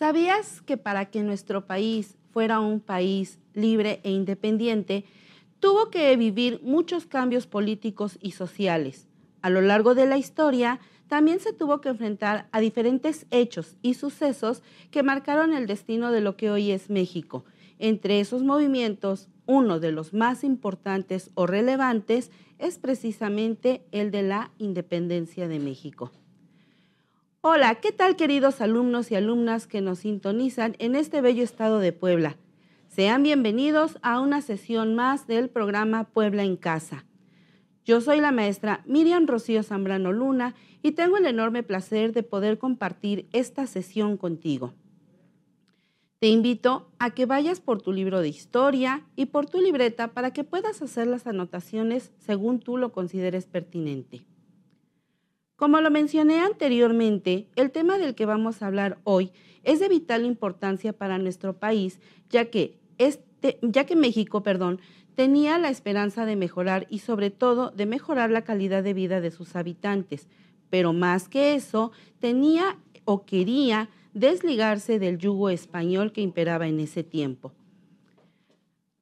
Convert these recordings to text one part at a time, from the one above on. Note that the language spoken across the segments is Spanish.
¿Sabías que para que nuestro país fuera un país libre e independiente, tuvo que vivir muchos cambios políticos y sociales? A lo largo de la historia, también se tuvo que enfrentar a diferentes hechos y sucesos que marcaron el destino de lo que hoy es México. Entre esos movimientos, uno de los más importantes o relevantes es precisamente el de la independencia de México. Hola, ¿qué tal, queridos alumnos y alumnas que nos sintonizan en este bello estado de Puebla? Sean bienvenidos a una sesión más del programa Puebla en Casa. Yo soy la maestra Miriam Rocío Zambrano Luna y tengo el enorme placer de poder compartir esta sesión contigo. Te invito a que vayas por tu libro de historia y por tu libreta para que puedas hacer las anotaciones según tú lo consideres pertinente. Como lo mencioné anteriormente, el tema del que vamos a hablar hoy es de vital importancia para nuestro país, ya que México, tenía la esperanza de mejorar y sobre todo de mejorar la calidad de vida de sus habitantes, pero más que eso, tenía o quería desligarse del yugo español que imperaba en ese tiempo.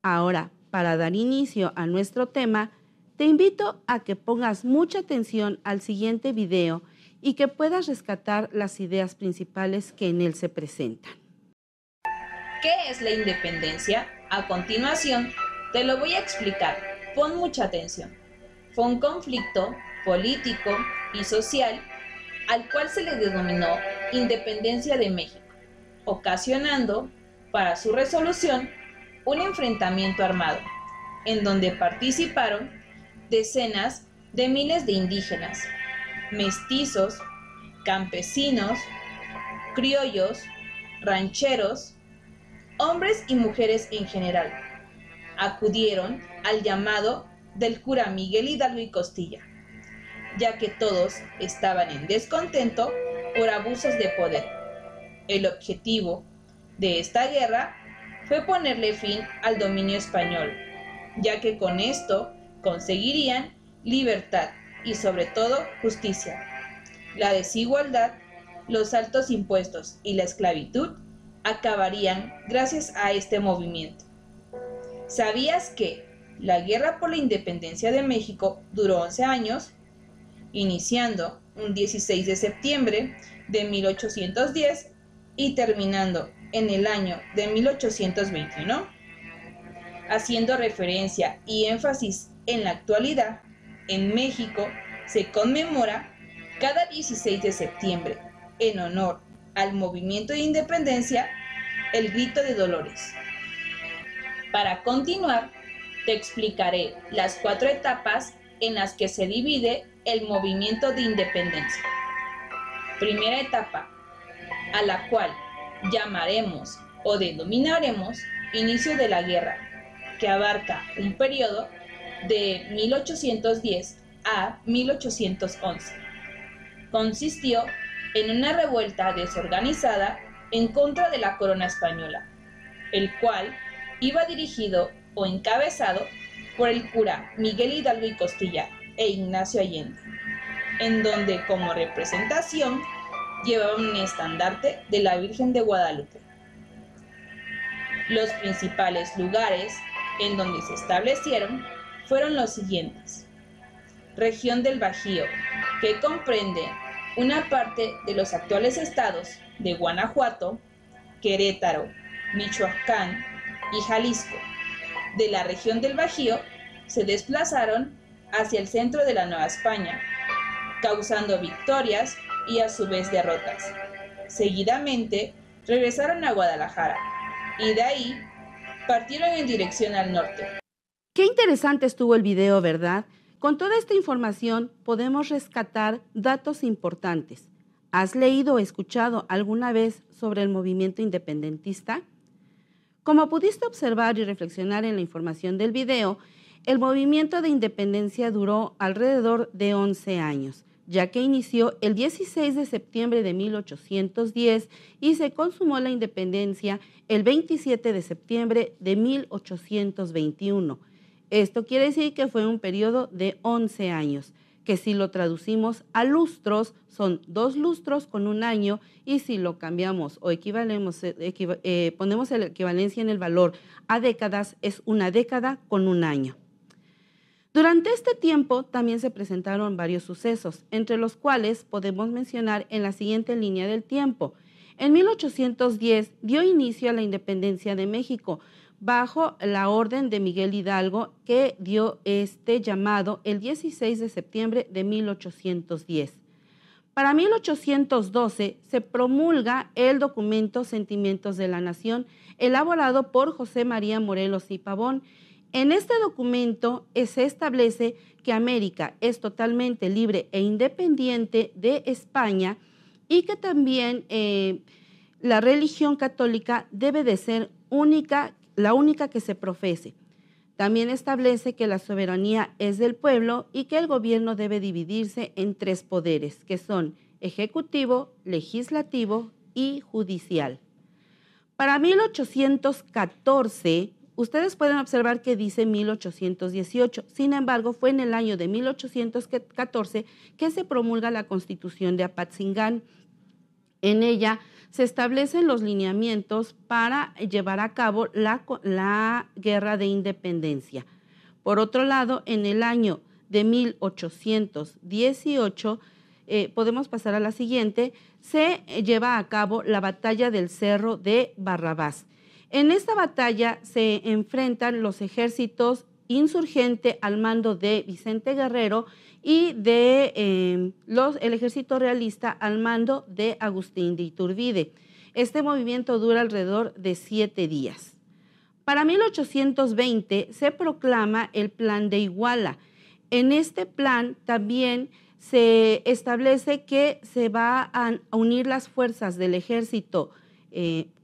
Ahora, para dar inicio a nuestro tema, te invito a que pongas mucha atención al siguiente video y que puedas rescatar las ideas principales que en él se presentan. ¿Qué es la independencia? A continuación, te lo voy a explicar. Pon mucha atención. Fue un conflicto político y social al cual se le denominó Independencia de México, ocasionando, para su resolución, un enfrentamiento armado, en donde participaron decenas de miles de indígenas, mestizos, campesinos, criollos, rancheros, hombres y mujeres en general. Acudieron al llamado del cura Miguel Hidalgo y Costilla, ya que todos estaban en descontento por abusos de poder. El objetivo de esta guerra fue ponerle fin al dominio español, ya que con esto conseguirían libertad y sobre todo justicia. La desigualdad, los altos impuestos y la esclavitud acabarían gracias a este movimiento. ¿Sabías que la guerra por la independencia de México duró 11 años, iniciando un 16 de septiembre de 1810 y terminando en el año de 1821? Haciendo referencia y énfasis en la actualidad, en México se conmemora cada 16 de septiembre, en honor al movimiento de independencia, el Grito de Dolores. Para continuar, te explicaré las 4 etapas en las que se divide el movimiento de independencia. Primera etapa, a la cual llamaremos o denominaremos inicio de la guerra, que abarca un periodo de 1810 a 1811. Consistió en una revuelta desorganizada en contra de la corona española, el cual iba dirigido o encabezado por el cura Miguel Hidalgo y Costilla e Ignacio Allende, en donde como representación llevaban un estandarte de la Virgen de Guadalupe. Los principales lugares en donde se establecieron fueron los siguientes: región del Bajío, que comprende una parte de los actuales estados de Guanajuato, Querétaro, Michoacán y Jalisco. De la región del Bajío se desplazaron hacia el centro de la Nueva España, causando victorias y a su vez derrotas. Seguidamente regresaron a Guadalajara y de ahí partieron en dirección al norte. Qué interesante estuvo el video, ¿verdad? Con toda esta información podemos rescatar datos importantes. ¿Has leído o escuchado alguna vez sobre el movimiento independentista? Como pudiste observar y reflexionar en la información del video, el movimiento de independencia duró alrededor de 11 años, ya que inició el 16 de septiembre de 1810 y se consumó la independencia el 27 de septiembre de 1821. Esto quiere decir que fue un periodo de 11 años, que si lo traducimos a lustros son 2 lustros con 1 año, y si lo cambiamos o ponemos la equivalencia en el valor a décadas, es 1 década con 1 año. Durante este tiempo también se presentaron varios sucesos, entre los cuales podemos mencionar en la siguiente línea del tiempo. En 1810 dio inicio a la independencia de México, bajo la orden de Miguel Hidalgo, que dio este llamado el 16 de septiembre de 1810. Para 1812 se promulga el documento Sentimientos de la Nación, elaborado por José María Morelos y Pavón. En este documento se establece que América es totalmente libre e independiente de España y que también la religión católica debe de ser la única que se profese. También establece que la soberanía es del pueblo y que el gobierno debe dividirse en 3 poderes, que son ejecutivo, legislativo y judicial. Para 1814, ustedes pueden observar que dice 1818, sin embargo, fue en el año de 1814 que se promulga la Constitución de Apatzingán. En ella se establecen los lineamientos para llevar a cabo la Guerra de Independencia. Por otro lado, en el año de 1818, podemos pasar a la siguiente, se lleva a cabo la Batalla del Cerro de Barrabás. En esta batalla se enfrentan los ejércitos insurgente al mando de Vicente Guerrero y el ejército realista al mando de Agustín de Iturbide. Este movimiento dura alrededor de 7 días. Para 1820 se proclama el Plan de Iguala. En este plan también se establece que se va a unir las fuerzas del ejército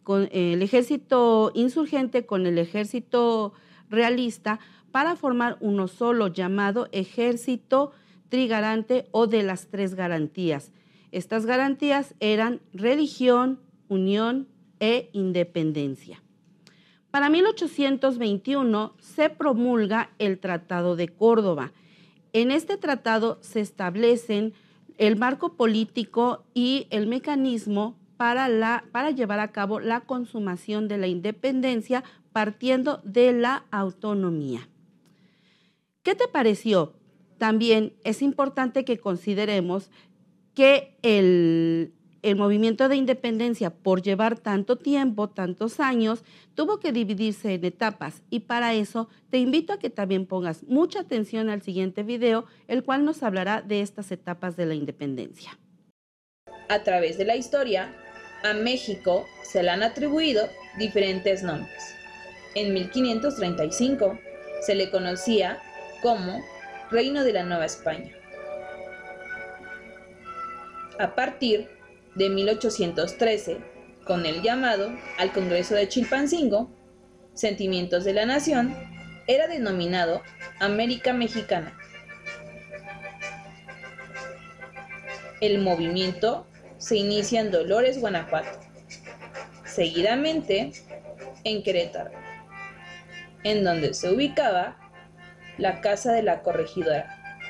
con el ejército insurgente con el ejército realista para formar uno solo, llamado Ejército Trigarante o de las 3 garantías. Estas garantías eran religión, unión e independencia. Para 1821 se promulga el Tratado de Córdoba. En este tratado se establecen el marco político y el mecanismo para llevar a cabo la consumación de la independencia partiendo de la autonomía. ¿Qué te pareció? También es importante que consideremos que el movimiento de independencia, por llevar tanto tiempo, tantos años, tuvo que dividirse en etapas, y para eso te invito a que también pongas mucha atención al siguiente video, el cual nos hablará de estas etapas de la independencia. A través de la historia, a México se le han atribuido diferentes nombres. En 1535 se le conocía como Reino de la Nueva España. A partir de 1813, con el llamado al Congreso de Chilpancingo, Sentimientos de la Nación, era denominado América Mexicana. El movimiento se inicia en Dolores, Guanajuato, seguidamente en Querétaro, en donde se ubicaba la casa de la corregidora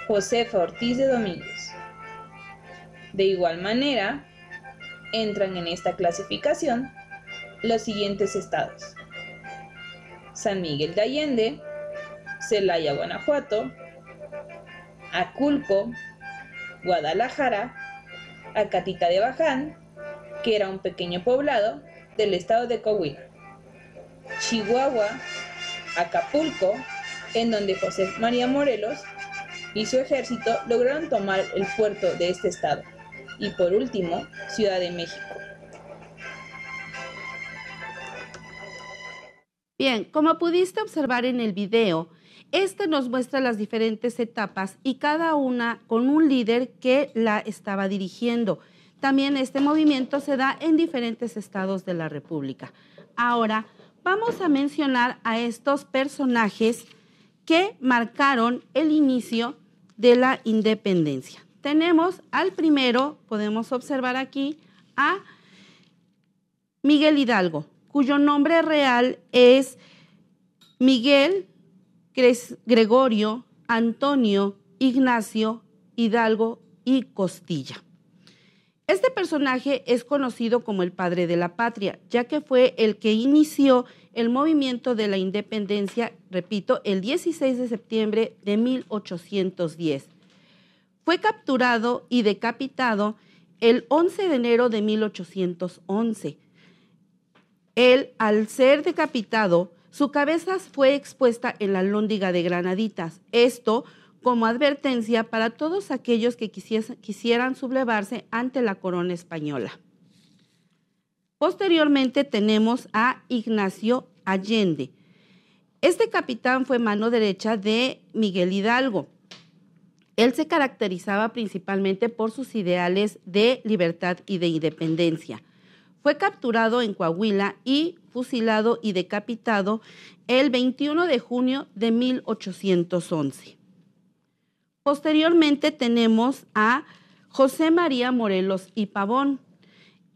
Josefa Ortiz de Domínguez. De igual manera, entran en esta clasificación los siguientes estados: San Miguel de Allende, Celaya, Guanajuato, Aculco, Guadalajara, Acatita de Baján, que era un pequeño poblado del estado de Coahuila, Chihuahua, Acapulco, en donde José María Morelos y su ejército lograron tomar el puerto de este estado, y por último, Ciudad de México. Bien, como pudiste observar en el video, este nos muestra las diferentes etapas y cada una con un líder que la estaba dirigiendo. También este movimiento se da en diferentes estados de la República. Ahora vamos a mencionar a estos personajes que marcaron el inicio de la independencia. Tenemos al primero, podemos observar aquí, a Miguel Hidalgo, cuyo nombre real es Miguel Gregorio Antonio Ignacio, Hidalgo y Costilla. Este personaje es conocido como el padre de la patria, ya que fue el que inició el movimiento de la independencia, repito, el 16 de septiembre de 1810. Fue capturado y decapitado el 11 de enero de 1811. Él, al ser decapitado, su cabeza fue expuesta en la Alhóndiga de Granaditas. Esto como advertencia para todos aquellos que quisieran sublevarse ante la corona española. Posteriormente tenemos a Ignacio Allende. Este capitán fue mano derecha de Miguel Hidalgo. Él se caracterizaba principalmente por sus ideales de libertad y de independencia. Fue capturado en Coahuila y fusilado y decapitado el 21 de junio de 1811. Posteriormente tenemos a José María Morelos y Pavón.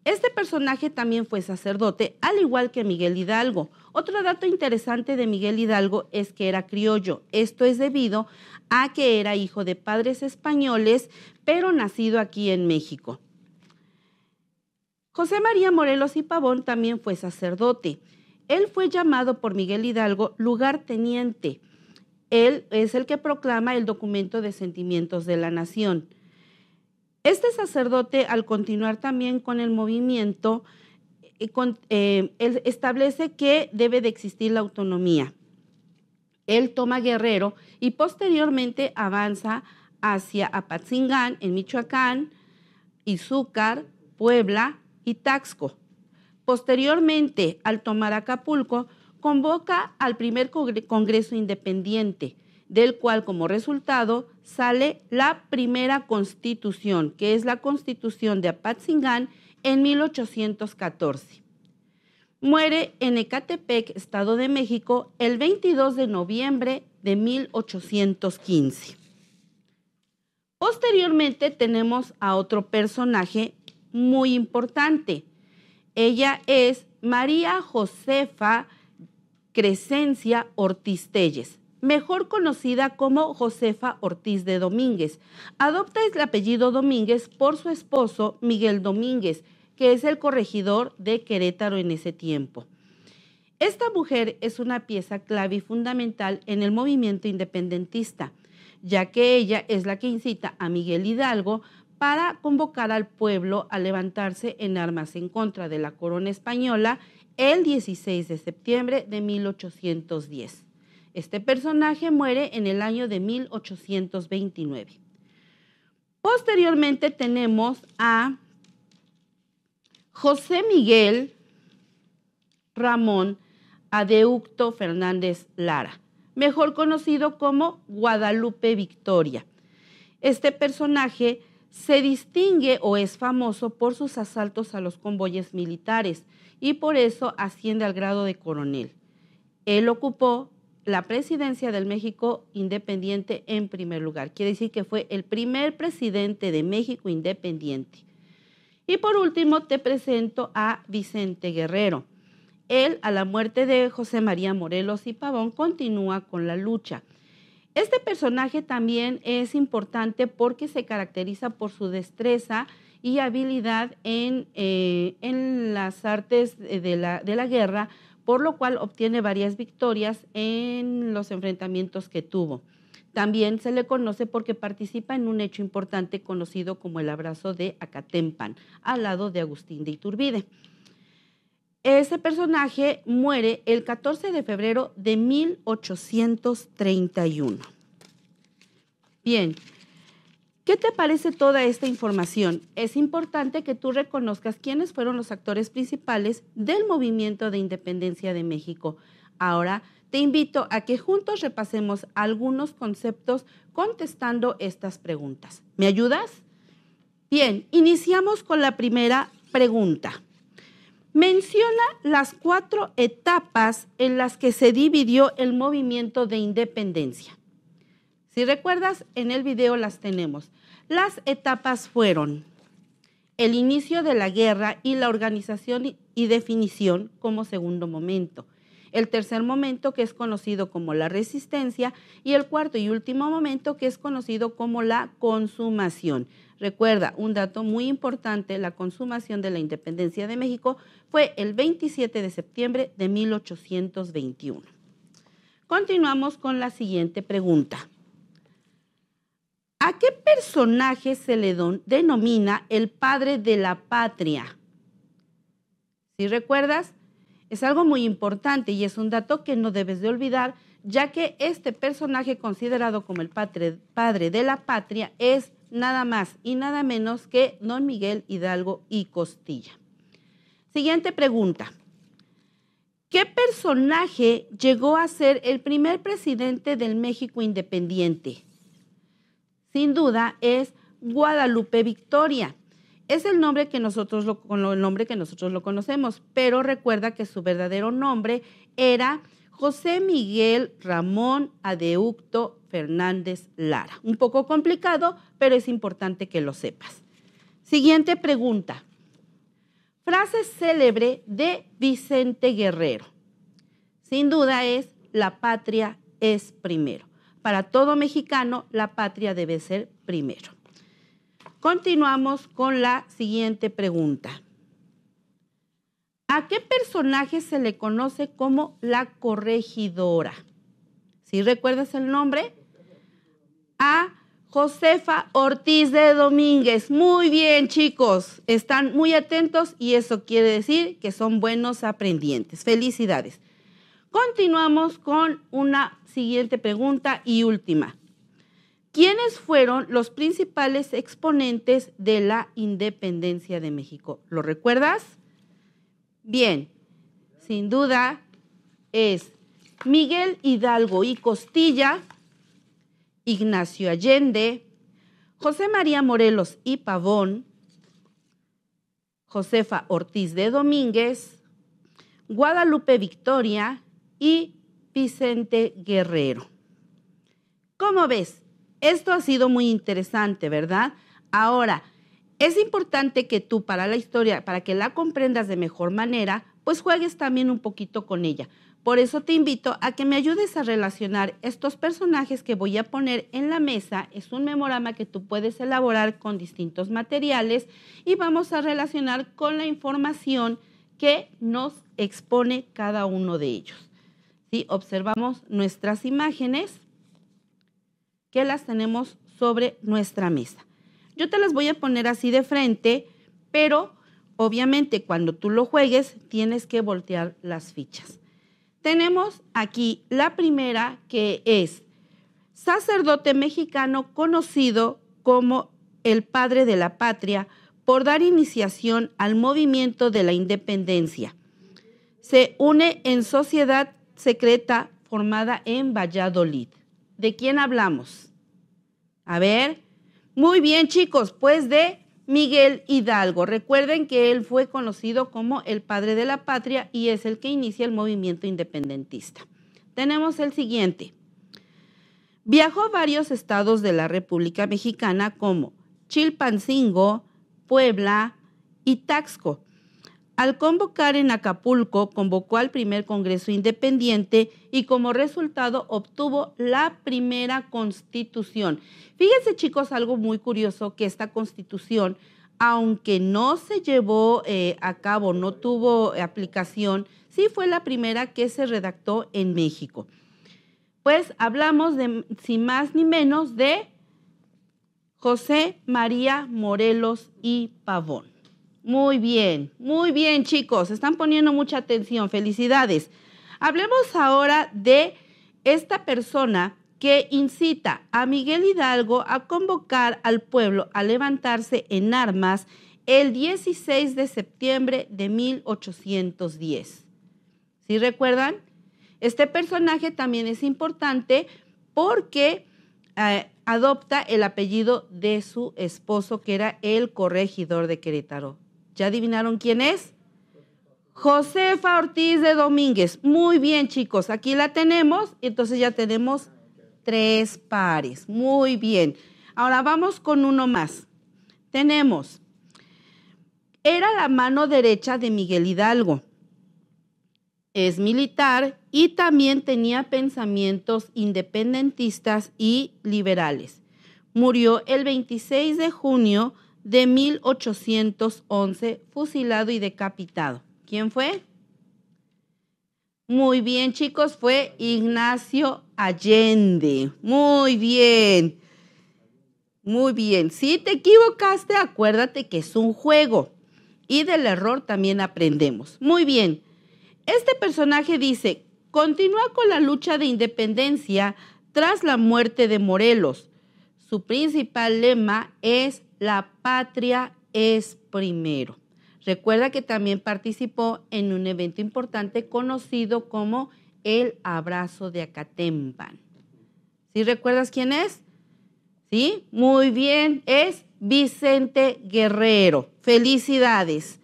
Este personaje también fue sacerdote, al igual que Miguel Hidalgo. Otro dato interesante de Miguel Hidalgo es que era criollo. Esto es debido a que era hijo de padres españoles, pero nacido aquí en México. José María Morelos y Pavón también fue sacerdote. Él fue llamado por Miguel Hidalgo lugarteniente. Él es el que proclama el documento de sentimientos de la nación. Este sacerdote, al continuar también con el movimiento, él establece que debe de existir la autonomía. Él toma Guerrero y posteriormente avanza hacia Apatzingán, en Michoacán, Izúcar, Puebla y Taxco. Posteriormente, al tomar Acapulco, convoca al primer Congreso Independiente, del cual como resultado sale la primera Constitución, que es la Constitución de Apatzingán en 1814. Muere en Ecatepec, Estado de México, el 22 de noviembre de 1815. Posteriormente tenemos a otro personaje muy importante. Ella es María Josefa Crescencia Ortiz Telles, mejor conocida como Josefa Ortiz de Domínguez. Adopta el apellido Domínguez por su esposo Miguel Domínguez, que es el corregidor de Querétaro en ese tiempo. Esta mujer es una pieza clave y fundamental en el movimiento independentista, ya que ella es la que incita a Miguel Hidalgo para convocar al pueblo a levantarse en armas en contra de la corona española el 16 de septiembre de 1810. Este personaje muere en el año de 1829. Posteriormente tenemos a José Miguel Ramón Adeucto Fernández Lara, mejor conocido como Guadalupe Victoria. Este personaje se distingue o es famoso por sus asaltos a los convoyes militares y por eso asciende al grado de coronel. Él ocupó la presidencia del México independiente en primer lugar. Quiere decir que fue el primer presidente de México independiente. Y por último te presento a Vicente Guerrero. Él, a la muerte de José María Morelos y Pavón, continúa con la lucha. Este personaje también es importante porque se caracteriza por su destreza y habilidad en las artes de la guerra, por lo cual obtiene varias victorias en los enfrentamientos que tuvo. También se le conoce porque participa en un hecho importante conocido como el abrazo de Acatempan, al lado de Agustín de Iturbide. Ese personaje muere el 14 de febrero de 1831. Bien, ¿qué te parece toda esta información? Es importante que tú reconozcas quiénes fueron los actores principales del movimiento de independencia de México. Ahora te invito a que juntos repasemos algunos conceptos contestando estas preguntas. ¿Me ayudas? Bien, iniciamos con la primera pregunta. Menciona las 4 etapas en las que se dividió el movimiento de independencia. Si recuerdas, en el video las tenemos. Las etapas fueron el inicio de la guerra y la organización y definición como segundo momento. el tercer momento, que es conocido como la resistencia, y el cuarto y último momento, que es conocido como la consumación. Recuerda, un dato muy importante, la consumación de la independencia de México fue el 27 de septiembre de 1821. Continuamos con la siguiente pregunta. ¿A qué personaje se le denomina el padre de la patria? ¿Sí recuerdas? Es algo muy importante y es un dato que no debes de olvidar, ya que este personaje considerado como el padre de la patria es nada más y nada menos que don Miguel Hidalgo y Costilla. Siguiente pregunta. ¿Qué personaje llegó a ser el primer presidente del México independiente? Sin duda es Guadalupe Victoria. Es el nombre que nosotros lo conocemos, pero recuerda que su verdadero nombre era José Miguel Ramón Adeucto Fernández Lara. Un poco complicado, pero es importante que lo sepas. Siguiente pregunta. Frase célebre de Vicente Guerrero. Sin duda es: la patria es primero. Para todo mexicano, la patria debe ser primero. Continuamos con la siguiente pregunta. ¿A qué personaje se le conoce como la corregidora? ¿Sí recuerdas el nombre? A Josefa Ortiz de Domínguez. Muy bien, chicos. Están muy atentos y eso quiere decir que son buenos aprendientes. Felicidades. Continuamos con una siguiente pregunta y última. ¿Quiénes fueron los principales exponentes de la independencia de México? ¿Lo recuerdas? Bien, sin duda es Miguel Hidalgo y Costilla, Ignacio Allende, José María Morelos y Pavón, Josefa Ortiz de Domínguez, Guadalupe Victoria y Vicente Guerrero. ¿Cómo ves? Esto ha sido muy interesante, ¿verdad? Ahora, es importante que tú para la historia, para que la comprendas de mejor manera, pues juegues también un poquito con ella. Por eso te invito a que me ayudes a relacionar estos personajes que voy a poner en la mesa. Es un memorama que tú puedes elaborar con distintos materiales y vamos a relacionar con la información que nos expone cada uno de ellos. ¿Sí? Observamos nuestras imágenes que las tenemos sobre nuestra mesa. Yo te las voy a poner así de frente, pero obviamente cuando tú lo juegues tienes que voltear las fichas. Tenemos aquí la primera, que es sacerdote mexicano conocido como el padre de la patria por dar iniciación al movimiento de la independencia. Se une en sociedad secreta formada en Valladolid. ¿De quién hablamos? A ver, muy bien, chicos, pues de Miguel Hidalgo. Recuerden que él fue conocido como el padre de la patria y es el que inicia el movimiento independentista. Tenemos el siguiente. Viajó a varios estados de la República Mexicana como Chilpancingo, Puebla y Taxco. Al convocar en Acapulco, convocó al primer Congreso Independiente y como resultado obtuvo la primera Constitución. Fíjense, chicos, algo muy curioso, que esta Constitución, aunque no se llevó a cabo, no tuvo aplicación, sí fue la primera que se redactó en México. Pues hablamos de, sin más ni menos, de José María Morelos y Pavón. Muy bien, chicos, están poniendo mucha atención, felicidades. Hablemos ahora de esta persona que incita a Miguel Hidalgo a convocar al pueblo a levantarse en armas el 16 de septiembre de 1810. ¿Sí recuerdan? Este personaje también es importante porque adopta el apellido de su esposo, que era el corregidor de Querétaro. ¿Ya adivinaron quién es? Josefa Ortiz de Domínguez. Muy bien, chicos, aquí la tenemos. Entonces ya tenemos 3 pares. Muy bien. Ahora vamos con uno más. Tenemos, era la mano derecha de Miguel Hidalgo. Es militar y también tenía pensamientos independentistas y liberales. Murió el 26 de junio de 1811, fusilado y decapitado. ¿Quién fue? Muy bien, chicos, fue Ignacio Allende. Muy bien. Muy bien. Si te equivocaste, acuérdate que es un juego y del error también aprendemos. Muy bien. Este personaje dice, continúa con la lucha de independencia tras la muerte de Morelos. Su principal lema es la patria es primero. Recuerda que también participó en un evento importante conocido como el Abrazo de Acatempan. ¿Sí recuerdas quién es? ¿Sí? Muy bien, es Vicente Guerrero. Felicidades.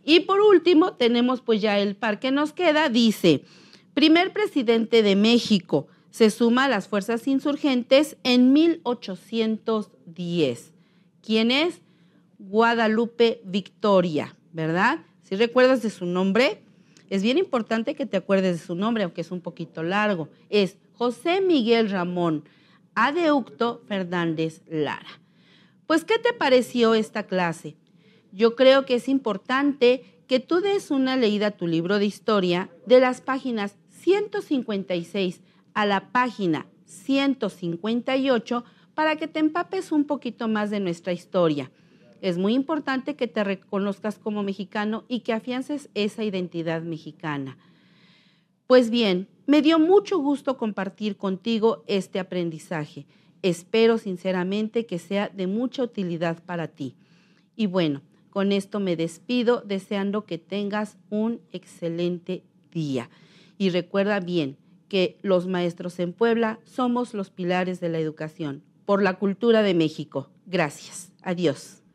Y por último, tenemos pues ya el par que nos queda, dice, primer presidente de México, se suma a las fuerzas insurgentes en 1810. ¿Quién es? Guadalupe Victoria, ¿verdad? ¿Sí recuerdas de su nombre? Es bien importante que te acuerdes de su nombre, aunque es un poquito largo. Es José Miguel Ramón Adeucto Fernández Lara. Pues, ¿qué te pareció esta clase? Yo creo que es importante que tú des una leída a tu libro de historia de las páginas 156 a la página 158 para que te empapes un poquito más de nuestra historia. Es muy importante que te reconozcas como mexicano y que afiances esa identidad mexicana. Pues bien, me dio mucho gusto compartir contigo este aprendizaje. Espero sinceramente que sea de mucha utilidad para ti. Y bueno, con esto me despido deseando que tengas un excelente día. Y recuerda bien que los maestros en Puebla somos los pilares de la educación por la cultura de México. Gracias. Adiós.